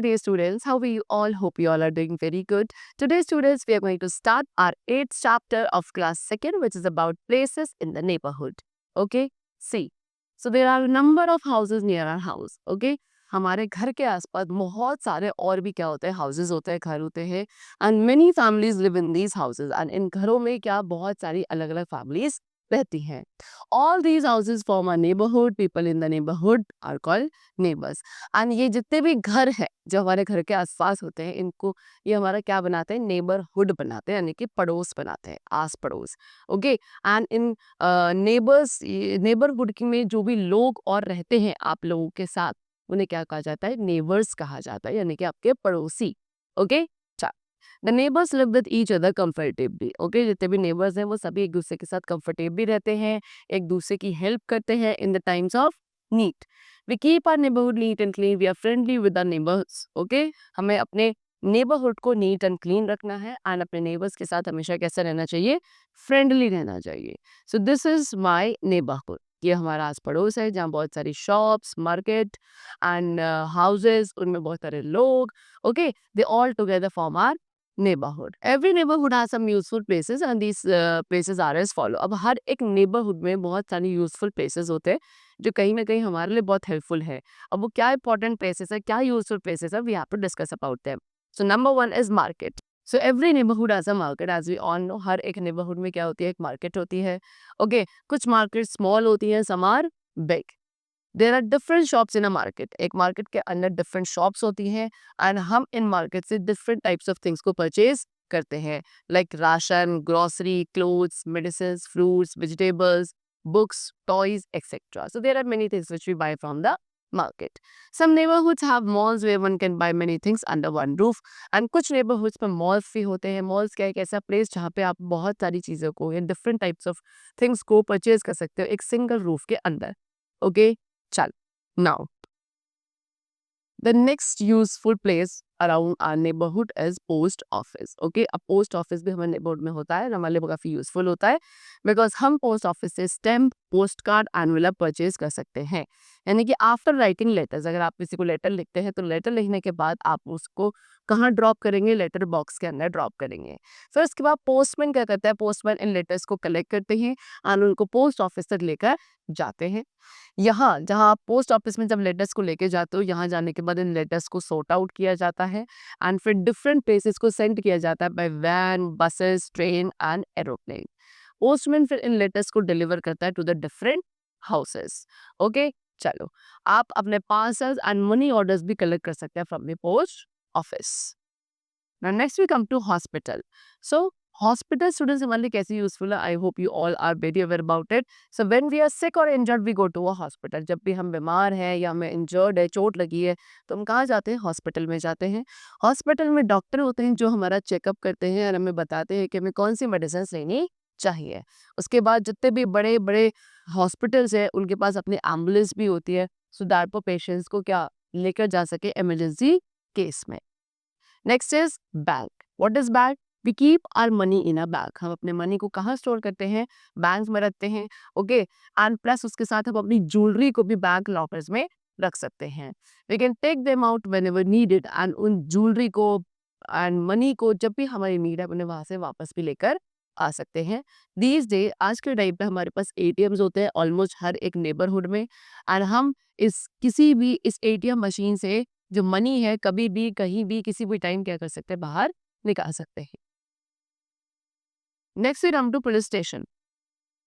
dear students. How are you all? Hope you all are doing very good. Today, students, we are going to start our 8th chapter of class 2nd, which is about places in the neighborhood. Okay? See. So there are a number of houses near our house. Okay? हमारे घर के आसपास बहुत सारे और भी क्या होते हैं हाउसेज होते हैं घर होते हैं and many families live in these houses and in घरों में क्या बहुत सारी अलग अलग फैमिलीज रहती हैं. All these houses form a neighbourhood. People in the neighbourhood are called neighbours. And ये जितने भी घर हैं जो हमारे घर के आसपास होते हैं इनको ये हमारा क्या बनाते हैं नेबरहुड बनाते हैं यानी कि पड़ोस बनाते हैं आस पड़ोस. Okay and in neighbours neighbourhood में जो भी लोग और रहते हैं आप लोगों के साथ उन्हें क्या कहा जाता है नेबर्स कहा जाता है यानी कि आपके पड़ोसी. Okay the neighbours live with each other comfortably. Okay जितने भी नेबर्स हैं वो सभी एक दूसरे के साथ कंफर्टेबली रहते हैं एक दूसरे की हेल्प करते हैं in the times of need. We keep our neighbourhood neat and clean. We are friendly with our neighbours. Okay हमें अपने नेबरहुड को नीट एंड क्लीन रखना है एंड अपने नेबर्स के साथ हमेशा कैसा रहना चाहिए फ्रेंडली रहना चाहिए. So this is my neighbourhood. ये हमारा आस पड़ोस है जहाँ बहुत सारी शॉप्स मार्केट एंड हाउसेस उनमें बहुत सारे लोग. Okay they all together form our neighborhood. Every neighborhood has some useful places and these places are as follow. अब हर एक neighborhood में बहुत सारी useful places होते हैं जो कहीं ना कहीं हमारे लिए बहुत helpful है. अब वो क्या important places है क्या useful places है we have to discuss about them. So number one is market. So every neighborhood has a market as we all know. हर एक neighborhood में क्या होती है एक market होती है. Okay कुछ market small होती हैं some are big. There are different shops in a market. एक मार्केट के अंदर डिफरेंट शॉप्स होती हैं एंड हम इन मार्केट से डिफरेंट टाइप्स ऑफ थिंग्स को परचेज करते हैं like ration grocery clothes medicine fruits vegetables books toys etcetera. So there are many things which we buy from the market. Some neighborhoods have malls where one can buy many things under one roof. And कुछ neighborhoods में malls भी होते हैं. malls क्या एक ऐसा place जहाँ पे आप बहुत सारी चीज़ों को या different types of things को purchase कर सकते हो एक single roof के अंदर. Okay? चल now the next useful place around our neighborhood is post office. Okay अब post office भी हमारे neighborhood में होता है हमारे लिए काफ़ी useful होता है because हम post office से stamp postcard envelope purchase कर सकते हैं. यानी कि आफ्टर राइटिंग लेटर्स अगर आप किसी को लेटर लिखते हैं तो लेटर लिखने के बाद आप उसको कहाँ ड्रॉप करेंगे लेटर बॉक्स के अंदर ड्रॉप करेंगे. फिर उसके बाद पोस्टमैन क्या करता है पोस्टमैन इन लेटर्स को कलेक्ट करते हैं और उनको पोस्ट ऑफिस तक लेकर जाते हैं. यहाँ जहाँ आप पोस्ट ऑफिस में जब लेटर्स को लेके जाते हो यहाँ जाने के बाद इन लेटर्स को सॉर्ट आउट किया जाता है एंड फिर डिफरेंट प्लेसेस को सेंड किया जाता है by van buses train and aeroplane. Postman फिर इन लेटर्स को डिलीवर करता है to the different houses. Okay चलो आप अपने पार्सल्स एंड मनी ऑर्डर्स भी कलेक्ट कर सकते हैं from the post office. Now next we come to hospital. So hospital students हमारे लिए कैसे यूजफुल है I hope you all are very aware about it. So when we are sick और injured we go to a hospital. जब भी हम बीमार हैं या हमें इंजर्ड है चोट लगी है तो हम कहाँ जाते हैं हॉस्पिटल में जाते हैं. हॉस्पिटल में डॉक्टर होते हैं जो हमारा चेकअप करते हैं और हमें बताते हैं कि हमें कौन सी मेडिसिन लेनी चाहिए. उसके बाद जितने भी बड़े बड़े हॉस्पिटल्स हैं उनके पास अपनी एम्बुलेंस भी होती है सो दैट वो पेशेंट्स को क्या लेकर जा सके इमरजेंसी केस में. Next is bank. What is bank? We keep our money in a bank. हम अपने मनी को कहाँ स्टोर करते हैं बैंक में रखते हैं. ओके एंड प्लस उसके साथ हम अपनी ज्वेलरी को भी बैंक लॉकर्स में रख सकते हैं. We can take them out whenever needed and उन ज्वेलरी को एंड मनी को जब भी हमारी नीड है उन्हें वहां से वापस भी लेकर आ सकते हैं. दीज डे आज के टाइम पे हमारे पास एटीएम्स होते हैं ऑलमोस्ट हर एक नेबरहुड में एंड हम इस किसी भी इस एटीएम मशीन से जो मनी है कभी भी कहीं भी किसी भी टाइम क्या कर सकते हैं बाहर निकाल सकते हैं. Next we come to police station.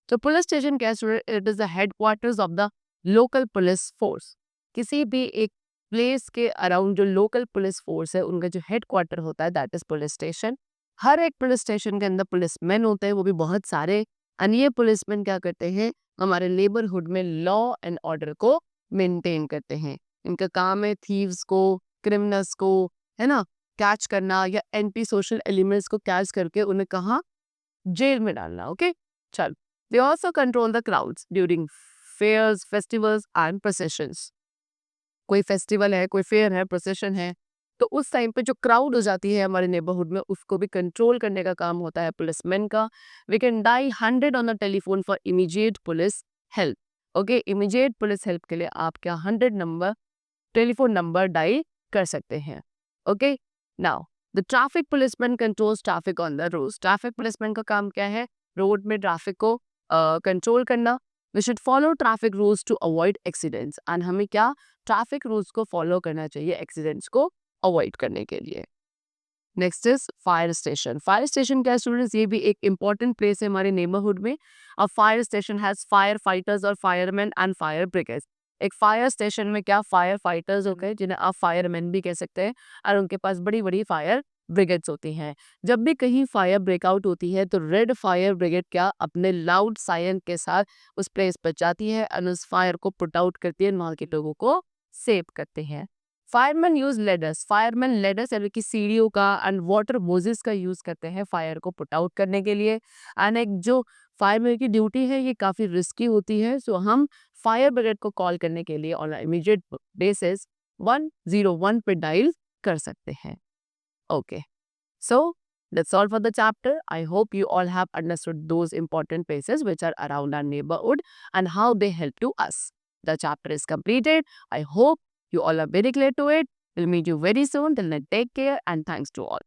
तो पुलिस स्टेशन क्या है it is the headquarters of the local police force. किसी भी एक प्लेस के अराउंड जो लोकल पुलिस फोर्स है उनका जो हेडक्वार्टर होता है दैट इज पुलिस स्टेशन. हर एक पुलिस स्टेशन के अंदर पुलिसमैन होते हैं वो भी बहुत सारे एंड ये पुलिसमैन क्या करते हैं हमारे नेबरहुड में लॉ एंड ऑर्डर को मेंटेन करते हैं. इनका काम है थीव्स को क्रिमिनल्स को है ना कैच करना या एंटी सोशल एलिमेंट्स को कैच करके उन्हें कहाँ जेल में डालना. ओके चल they also control the crowds during fairs festivals and processions. कोई फेस्टिवल है कोई फेयर है प्रोसेशन है तो उस टाइम पे जो क्राउड हो जाती है हमारे नेबरहुड में उसको भी कंट्रोल करने का काम होता है पुलिसमैन का. We can dial 100 on the telephone for immediate police help. Okay immediate police help के लिए आप क्या 100 नंबर टेलीफोन नंबर डायल कर सकते हैं. Okay? Now, the traffic policeman controls traffic on the roads. Traffic policeman का काम क्या है? रोड में ट्रैफिक को कंट्रोल करना. We should follow traffic rules to avoid accidents. And हमें क्या ट्रैफिक रूल्स को फॉलो करना चाहिए एक्सीडेंट्स को अवॉइड करने के लिए. Next is fire station. Fire station क्या स्टूडेंट्स, ये भी एक इंपॉर्टेंट प्लेस है हमारे नेबरहुड में. A fire station has fire fighters और फायरमैन एंड फायर ब्रिगेड. एक फायर स्टेशन में क्या फायर फाइटर्स होते हैं जिन्हें आप फायरमैन भी कह सकते हैं, और उनके पास बड़ी बड़ी फायर ब्रिगेड्स होती हैं. जब भी कहीं फायर ब्रेकआउट होती है तो रेड फायर ब्रिगेड क्या अपने लाउड सायरन के साथ उस प्लेस पर जाती है और उस फायर को पुट आउट करती है, वहां के लोगों को सेव करते हैं. Fireman use ladders. Fireman ladders यानी कि सीढ़ियों का एंड वाटर होजेस का यूज करते हैं फायर को पुट आउट करने के लिए. एंड एक जो फायरमैन की ड्यूटी है ये काफी रिस्की होती है, सो हम फायर ब्रिगेड को कॉल करने के लिए ऑन इमीडिएट बेसिस 101 पे डायल कर सकते हैं. Okay, so that's all for the chapter. I hope you all have understood those important places which are around our neighborhood and how they help to us. The chapter is completed. I hope you all are very clear to it. We'll meet you very soon. Till then, take care and thanks to all.